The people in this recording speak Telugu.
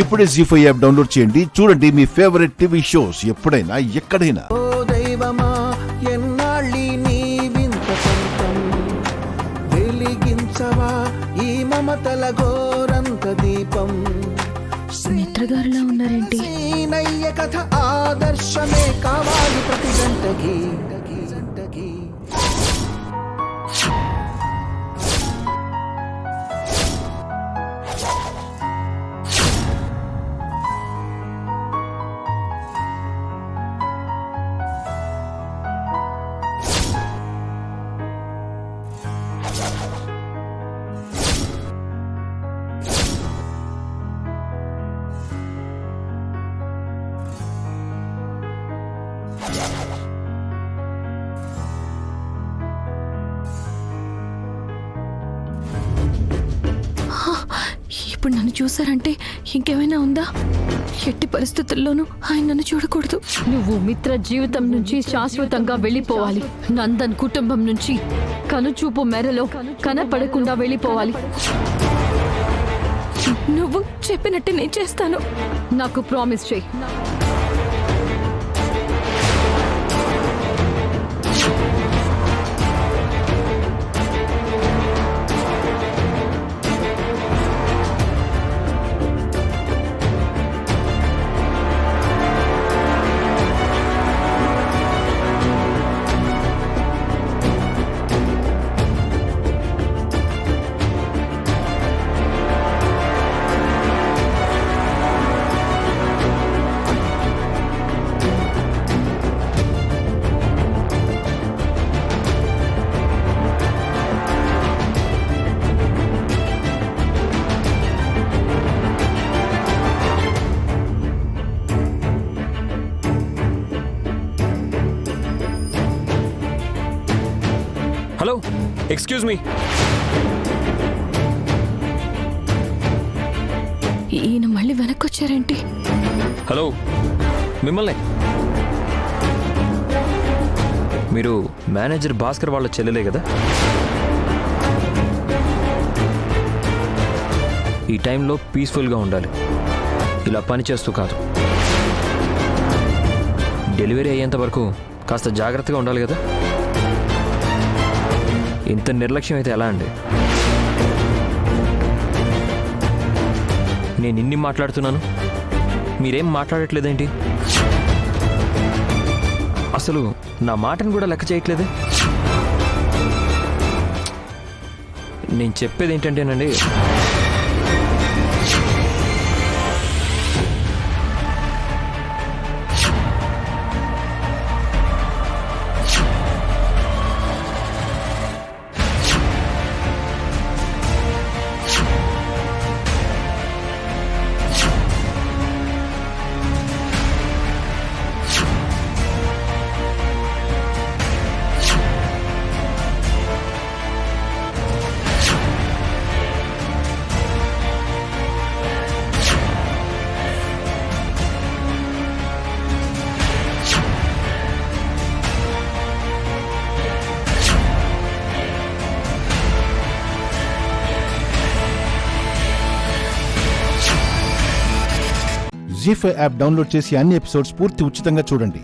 ఇప్పుడే జీ5 యాప్ డౌన్లోడ్ చేయండి. చూడండి మీ ఫేవరెట్ టీవీ షోస్ ఎప్పుడైనా ఎక్కడైనా. ఓ దైవమా ఎన్నాళ్ళి నీ వింత సొంతం వెలిగించవా ఈ మమతల గోరంత దీపం. మిత్రగారులా ఉన్నారేంటి? నయ్య కథ ఆదర్శమే కావాలి ప్రతి జంటకి. ఇప్పుడు నన్ను చూసారంటే ఇంకేమైనా ఉందా? ఎట్టి పరిస్థితుల్లోనూ ఆయన నన్ను చూడకూడదు. నువ్వు మిత్ర జీవితం నుంచి శాశ్వతంగా వెళ్ళిపోవాలి. నందన్ కుటుంబం నుంచి కనుచూపు మేరలో కనపడకుండా వెళ్ళిపోవాలి. నువ్వు చెప్పినట్టు నేను చేస్తాను. నాకు ప్రామిస్ చేయి. Hello, excuse me. ఈయన మళ్ళీ వెనక్కి వచ్చారేంటి? హలో, మిమ్మల్ని. మీరు మేనేజర్ భాస్కర్ వాళ్ళ చెల్లెలే కదా? ఈ టైంలో పీస్ఫుల్గా ఉండాలి, ఇలా పని చేస్తూ కాదు. డెలివరీ అయ్యేంత వరకు కాస్త జాగ్రత్తగా ఉండాలి కదా. ఇంత నిర్లక్ష్యం అయితే ఎలా అండి? నేను ఇన్ని మాట్లాడుతున్నాను, మీరేం మాట్లాడట్లేదేంటి? అసలు నా మాటను కూడా లెక్క చేయట్లేదే. నేను చెప్పేది ఏంటంటేనండి, జీ5 యాప్ డౌన్లోడ్ చేసి అన్ని ఎపిసోడ్స్ పూర్తి ఉచితంగా చూడండి.